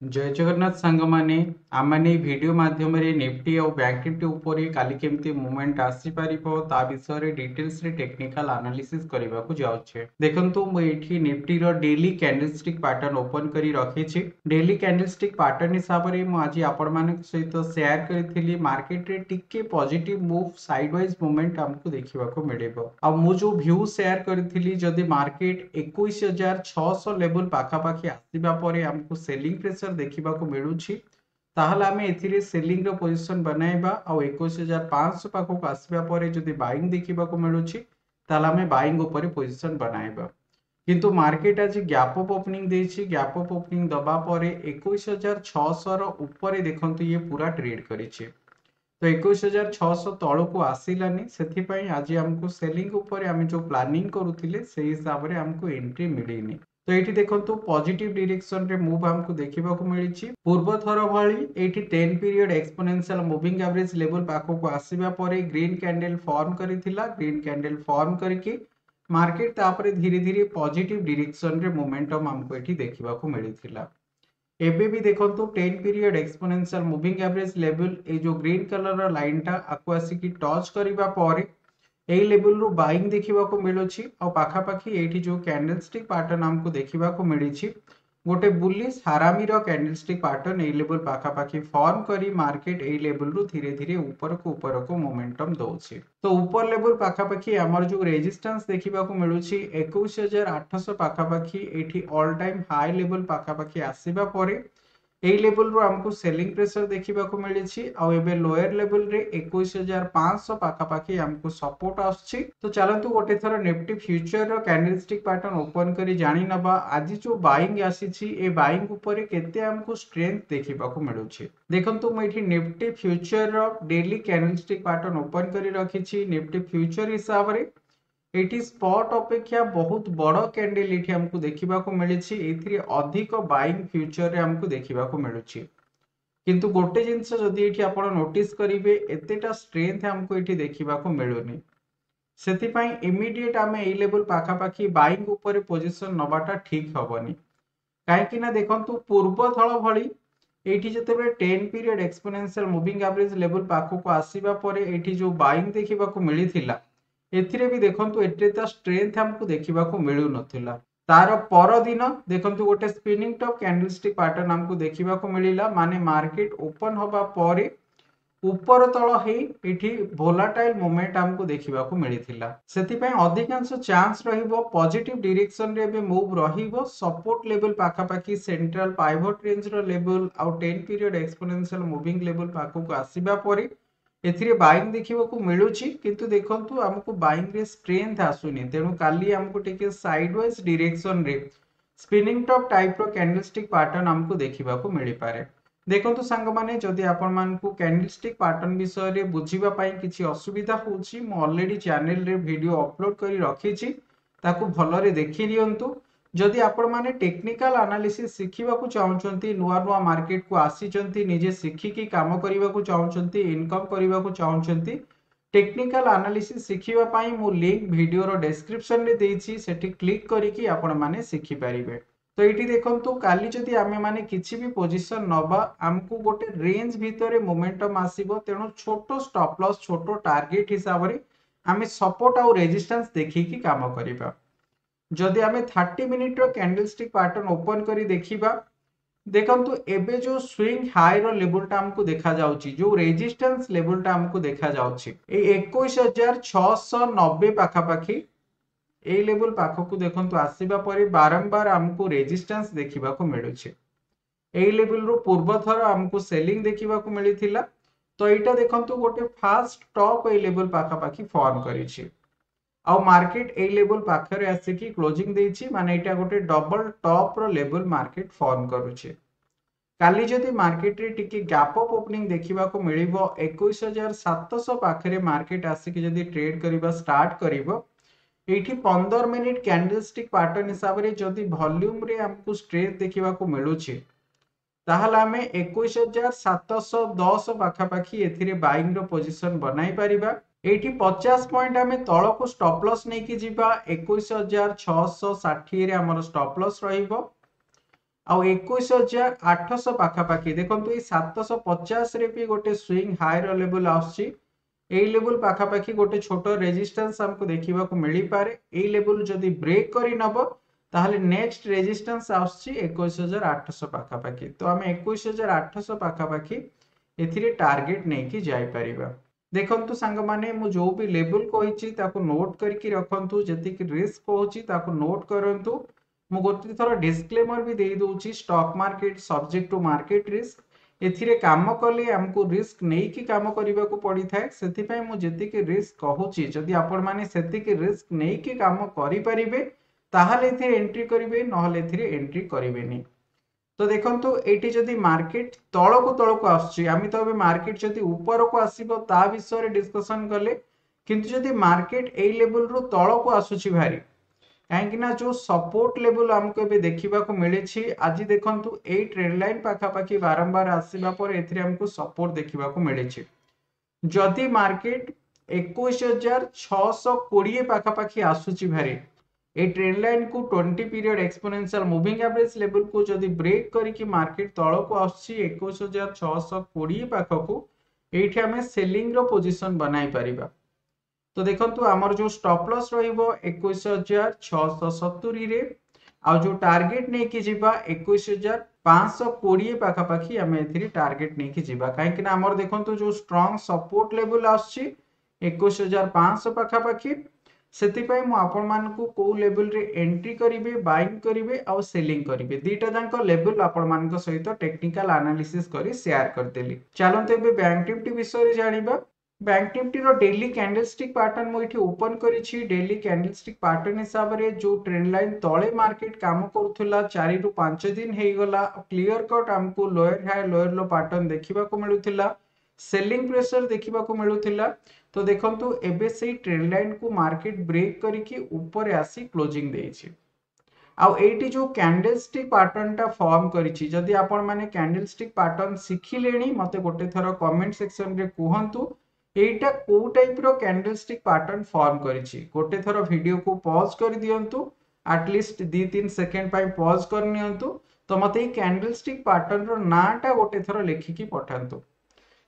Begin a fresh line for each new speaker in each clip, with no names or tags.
जय जगन्नाथ सांग माने आमने वीडियो माध्यम रे निफ्टी और बैंक निफ्टी ऊपर काली केमती मूवमेंट आसी पारिबो ता विषय रे डिटेल्स रे टेक्निकल एनालिसिस करबा को जाउछे। देखंतु मु एठी निफ्टी रो डेली कैंडलस्टिक पैटर्न ओपन करी रखी छी। डेली कैंडलस्टिक पैटर्न हिसाब रे मु आज आपण मानक सहित शेयर करथिली मार्केट रे टिके पॉजिटिव मूव साइडवाइज मूवमेंट हमकु देखिबा को मिलेबो। आ मु जो व्यू शेयर करथिली जदी मार्केट 21600 लेवल पाखा पाखी आसीबा परे हमकु सेलिंग प्रेशर देखा मिलूँ ताहले आमे एथिरे सेलिंग रो पोजीशन बनाइबा आ 21500 पाखक आसीबा परे जदी बाइंग देखा मिलूँ ताहले आमे बाइंग ऊपर पोजीशन बनाइबा। किंतु मार्केट आज गैप अप ओपनिंग देछि। गैप अप ओपनिंग दबा परे 21600 रो ऊपर देखंतु ये पूरा ट्रेड करिछि। तो 21600 तळको आसिलानी सेथिपई आज हमको सेलिंग ऊपर आमे जो प्लानिंग करूथिले सेही हिसाब रे हमको एंट्री मिलिनी। तो एठी देखंतु पॉजिटिव डायरेक्शन रे मूव हमको देखिबा को मिलिछि। पूर्व थर भली एठी 10 period exponential moving average level पाखो को आसीबा परे ग्रीन कैंडल फॉर्म करिथिला। ग्रीन कैंडल फॉर्म करके मार्केट तापरे धीरे धीरे पॉजिटिव डायरेक्शन रे मोमेंटम हमको एठी देखिबा को मिलिथिला। एबे भी देखंतु 10 period exponential moving average level A जो ग्रीन कलर रो लाइन टा आकु आसी की टच करिबा परे एई लेवल रो बाइंग देखिबा को मिलुछि। आ पाखा पाखी एठी जो कैंडलस्टिक पैटर्न हमको देखिबा को मिलिछि गोटे बुलिश हारामी रो कैंडलस्टिक पैटर्न ए लेवल पाखा पाखी फॉर्म करी मार्केट ए लेवल रो धीरे धीरे ऊपर को मोमेंटम दोछि। तो ऊपर लेवल पाखा पाखी हमर जो रेजिस्टेंस देखिबा को मिलुछि 21800 पाखा पाखी एठी ऑल टाइम हाई लेवल पाखा पाखी आसीबा परे एई लेवल रो हमको सेलिंग प्रेशर देखिबा को मिलिछि। आ एबे लोअर लेवल रे 21500 पाखा पाखी हमको सपोर्ट आछि। तो चलंतु गोटे थरो निफ्टी फ्यूचर रो कैंडलस्टिक पैटर्न ओपन करी जानि नबा आज जो बाइंग आसीछि ए बाइंग ऊपर केते हमको स्ट्रेंथ देखिबा को मिलुछि। देखंतु म एठी निफ्टी फ्यूचर रो डेली कैंडलस्टिक पैटर्न ओपन करी रखिछि। निफ्टी फ्यूचर हिसाब रे एटी स्पॉट अपेक्षा बहुत बड़ कैंडल एठी हमको देखिबा को मिलिछि। एथिरे अधिक बाइंग फ्यूचर रे हमको देखिबा को मिलुछि। किंतु गोटे जिंस जदी एठी आपण नोटिस करिवे एतेटा स्ट्रेंथ हमको एठी देखिबा को मिलुनी। सेति पई इमीडिएट आमे ए लेवल पाखा पाखी बाइंग ऊपर पोजीशन नबाटा ठीक हबनी। काहे कि ना देखंतु पूर्व थळ भली एठी जतेबे 10 period exponential moving average level पाखो को आसीबा परे एठी जो बाइंग देखिबा को मिलिथिला एथिरे भी देखंतु एटेता स्ट्रेंथ हमको देखिबा को मिलु नथिला। तार पर दिन देखंतु गोटे स्पिनिंग टॉप कैंडलस्टिक पैटर्न हमको देखिबा को मिलिला। माने मार्केट ओपन होबा परे ऊपर तळ हे एठी वोलेटाइल मोमेंट हमको देखिबा को मिलिथिला। सेति पय अधिकांश चांस रहिबो पॉजिटिव डायरेक्शन रे बे मूव रहिबो। सपोर्ट लेवल पाखा पाखी सेंट्रल पाइवट रेंज रो लेवल आ 10 पीरियड एक्सपोनेंशियल मूविंग लेवल पाखो को आसीबा परे एथिरे बाइंग देखिबा को मिलुछि। किंतु देखंतु हमको बाइंग रे स्ट्रेंथ आसुनी तेनु काली हमको टिके साइडवाइज डायरेक्शन रे स्पिनिंग टॉप टाइप रो कैंडलस्टिक पैटर्न हमको देखिबा को मिलि पारे। देखंतु संग माने जदी आपण मानकु कैंडलस्टिक पैटर्न विषय रे बुझिबा पई किछि असुविधा होछि म ऑलरेडी चैनल रे वीडियो अपलोड करी रखिछि ताकू भलो रे देखि लियंतु। जदि आपण माने टेक्निकल एनालिसिस शिखिबा को चाहउचंती नुवा नुवा मार्केट को आसीचंती निजे शिखि की काम करिबा को चाहउचंती इनकम करिबा को चाहउचंती टेक्निकल एनालिसिस शिखिबा पई मु लिंक वीडियो रो डिस्क्रिप्शन रे देछि सेठी क्लिक करिकि आपण माने शिखि परिबे। तो एठी देखंतु काली जदि आमे माने किछि भी पोजीशन नबा हमकु गोटे रेंज भितरे मोमेंटम आसीबो तेनु छोटो स्टॉप लॉस छोटो टारगेट हिसाब रे आमे सपोर्ट आ रेजिस्टेंस देखि की काम करिबा। जदि आमे 30 मिनिट रो कैंडलस्टिक पैटर्न ओपन करी देखिबा देखंतु एबे जो स्विंग हाई रो लेवल टा हमको देखा जाउची जो रेजिस्टेंस लेवल टा हमको देखा जाउची ए 21690 पाखा पाखी ए लेवल पाखो को देखंतु आसीबा परे बारंबार हमको रेजिस्टेंस देखिबा को मिलुची। ए लेवल रो पूर्व थर हमको सेलिंग देखिबा को मिलिथिला। तो एटा देखंतु गोटे फास्ट टॉप ए लेवल पाखा पाखी फॉर्म करिछि आ मार्केट ए लेवल पाखरे आसी की क्लोजिंग देछि माने एटा गोटे डबल टॉप रो लेवल मार्केट फॉर्म करूछि। काली जदि मार्केट रे टिके गैप अप ओपनिंग देखिबा को मिलिबो 21700 पाखरे मार्केट आसी की जदि ट्रेड करिबा स्टार्ट करिवो एठी 15 मिनिट कैंडलस्टिक पैटर्न हिसाब रे जदि वॉल्यूम रे हमको स्ट्रेंथ देखिबा को मिलुछि ताहले हमें 21710 पाखा पाखी एथिरे बाइंग रो पोजीशन बनाई परिबा। एठी 50 पॉइंट हमें तळ को स्टॉप लॉस नै कि जिबा 21660 रे हमर स्टॉप लॉस रहिबो। ଆଉ 21,800 ପାଖାପାଖି ଦେଖନ୍ତୁ ଏଇ 750 ରେ ବି ଗୋଟେ ସ୍विंग ହାଇର ଲେଭେଲ ଆସୁଛି। এই লেভেল পাখাপাখি গোটে ছোট রেজিস্ট্যান্স আমাকে দেখিବାକୁ মিଳିପାରେ। এই লেভেল যদি ব্রেক କରି নব তাহলে নেক্সট রেজিস্ট্যান্স আসছে 21,800 পাখাপাখি। তো আমি 21,800 পাখাপাখি এথিরে টার্গেট নেইকি যাই পারিবা। দেখন্তু সাঙ্গ মানে মু जो भी লেভেল কহিছি তাকু নোট করিকি রখন্তু, যেতিকি রিস্ক কହୁଛି তাকু নোট করন্তু। মু গোটে থর ডিসক্লেमर भी देई दउची stock market subject to market risk. एथिरे काम कले हमको रिस्क नहीं कि काम करने को पड़ी थाए, से मु जेतिकी रिस्क कहूची जदि आपण माने सेतिकी रिस्क नहीं कि काम करि परिबे ताहाले एथिरे एंट्री करिवे, नहले एथिरे एंट्री करिवेनी। तो देखंतु एठी जदि मार्केट तळको आसुची, आमी तो अबे मार्केट जदि ऊपर को आसीबो ता विषय रे डिस्कशन कले, किंतु जदि मार्केट एई लेवल रु तळको आसुची भारी, कहीं जो सपोर्ट लेवल हमको एबे देखिबाको मिलेछि। आज देखंतु ए ट्रेंड लाइन पाखापाखी बारंबार आसीबा पर एथिरे हमको सपोर्ट देखिबाको मिलेछि। जदि मार्केट 21,620 पाखापाखी आसुची भारी, ए ट्रेंड लाइन को 20 period exponential moving average level को जदि ब्रेक करिकि मार्केट तळको आसुची 21,620 पाखकु, एठी हमें सेलिंग रो पोजीशन बनाई परिबा। तो देखंतु हमर जो स्टॉप लॉस रहिबो 21,670 रे, आ जो टार्गेट नै कि जिबा 21,520 पाखापाखी हमें एथिरे टार्गेट नै कि जिबा। काहे कि ना हमर देखंतु जो स्ट्रांग सपोर्ट लेवल आछि 21,500 पाखापाखी, सेति पई मु आपन मानकु को लेवल रे एंट्री करिवे, बाइंग करिवे आ सेलिंग करिवे, दीटा जांक लेवल आपन मानक सहित टेक्निकल एनालिसिस करी शेयर करदेली। चलंतु एबे बैंक निफ्टी विषय रे जानिबा। बैंक निफ्टी रो डेली कैंडलस्टिक पैटर्न मु इठी ओपन करिछि। डेली कैंडलस्टिक पैटर्न हिसाब रे जो ट्रेंड लाइन तळे मार्केट काम करूथला 4 रु 5 दिन हेई गला, क्लियर कट हमको लोअर हाई लोअर लो पैटर्न देखिबा को मिलुथिला, सेलिंग प्रेशर देखिबा को मिलुथिला। तो देखंतु एबे सेही ट्रेंड लाइन को मार्केट ब्रेक करिकि ऊपर आसी क्लोजिंग देछि। आउ एटी जो कैंडलस्टिक पैटर्न टा फॉर्म करिछि, जदि आपण माने कैंडलस्टिक पैटर्न सिखिलेनी मते गोटे थरो कमेंट सेक्शन रे कुहंतु एटा को टाइप रो कैंडलस्टिक पैटर्न फॉर्म करिछि। गोटे थरो वीडियो को पॉज कर दियंतु, एटलीस्ट 2-3 सेकंड पई पॉज कर नियंतु, तो मते ई कैंडलस्टिक पैटर्न रो नाटा गोटे थरो लेखिकी पठांतु।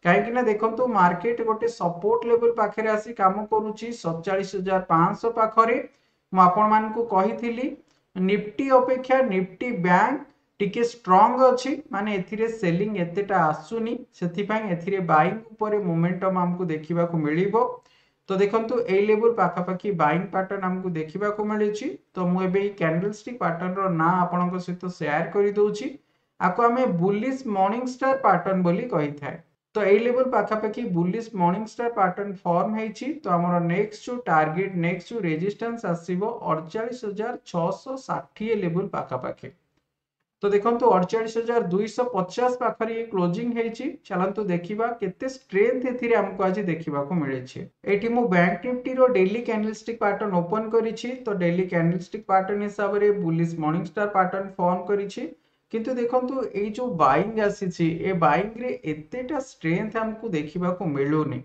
काहे कि ना देखंतु मार्केट गोटे सपोर्ट लेवल पाखरे आसी काम करूछि 47,500 पाखरे। मु आपण मान को कहिथिली निफ्टी अपेक्षा निफ्टी बैंक टिके स्ट्रांग अछि, माने एथिरे सेलिंग एतेटा आसुनी, सेथि पई एथिरे बाइंग ऊपर मोमेंटम हमको देखिबा को मिलिबो। तो देखंतु ए लेवल पाखापाखी बाइंग पैटर्न हमको देखिबा को मिलिछि। तो मु एबे कैंडलस्टिक पैटर्न रो ना आपनक सहित शेयर करि दोछि। आको हमें बुलिश मॉर्निंग स्टार पैटर्न बोली कहि थाए। तो ए लेवल पाखापाखी bullish morning star pattern form हेछि। तो हमर नेक्स्ट जो टारगेट नेक्स्ट जो रेजिस्टेंस आसीबो 48,660 लेवल पाखापाखी। तो देखंतु 48,250 पाखरे क्लोजिंग हेछि। चलंतु देखिबा केते स्ट्रेंथ एथिरे हमको आज देखिबा को मिलेछि। एठी मु बैंक निफ्टी रो डेली कैंडलस्टिक पैटर्न ओपन करिछि। तो डेली कैंडलस्टिक पैटर्न हिसाब रे bullish morning star pattern form करिछि, किंतु देखंतु ए जो बाइंग आसीछि ए बाइंग रे एतेटा स्ट्रेंथ हमको देखिबा को मिलुनी।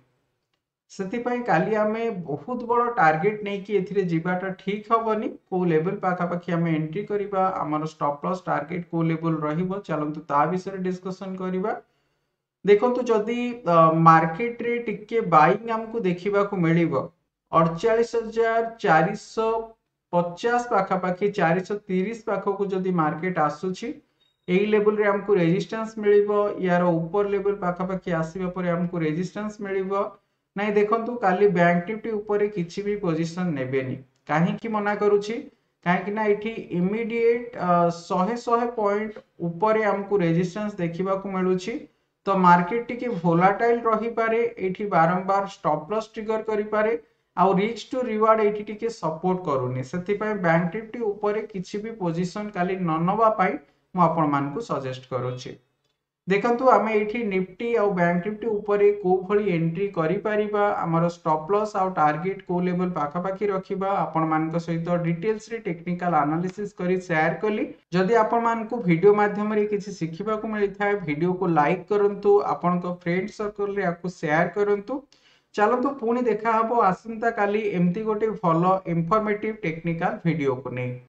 सेति पई काली हमें बहुत बड़ टार्गेट नै कि एथिरे जीवाटा ठीक हबनी। को लेवल पाखापाखी हमें एंट्री करिबा, हमर स्टॉप लॉस टार्गेट को लेवल रहिबो, चलंतु ता विषय डिस्कशन करिबा। देखंतु जदि मार्केट रे टिके बाइंग हमको देखिबा को मिलिबो 48,450 पाखापाखी 430 पाखको जदि मार्केट आसुछि, एई लेवल रे हमको रेजिस्टेंस मिलिबो, यार ऊपर लेवल पाखापाखी आसीबा परे हमको रेजिस्टेंस मिलिबो। नहीं देखंतु काली बैंक निफ्टी ऊपर किछि भी पोजीशन नेबेनी। काहे कि मना करूछि, काहे कि ना एठी इमीडिएट 100 पॉइंट ऊपर हमको रेजिस्टेंस देखिबा को मिलुछि। तो मार्केट टिके वोलेटाइल रही पारे, एठी बारंबार स्टॉप लॉस ट्रिगर करि पारे, आ रिस्क टू रिवार्ड एठी टिके सपोर्ट करूनी। सेति पय बैंक निफ्टी ऊपर किछि भी पोजीशन काली न नबा पई मु आपण मान को सजेस्ट करूछि। देखंतु आमे एठी निफ्टी और बैंक निफ्टी ऊपर को भली एंट्री करि परिबा, हमर स्टॉप लॉस और टारगेट को लेवल पाखापाखी रखिबा। आपण मान को सहित डिटेल्स रे टेक्निकल एनालिसिस करी शेयर कली। जदि आपण मान को वीडियो माध्यम रे किछि सिखिबा को मिलि थाए, वीडियो को लाइक करंतु, आपण को फ्रेंड सर्कल रे आकु शेयर करंतु। चलंतु पुणी देखा हबो आसंता काली एमती गोटे भलो इंफॉर्मेटिव टेक्निकल वीडियो को नै।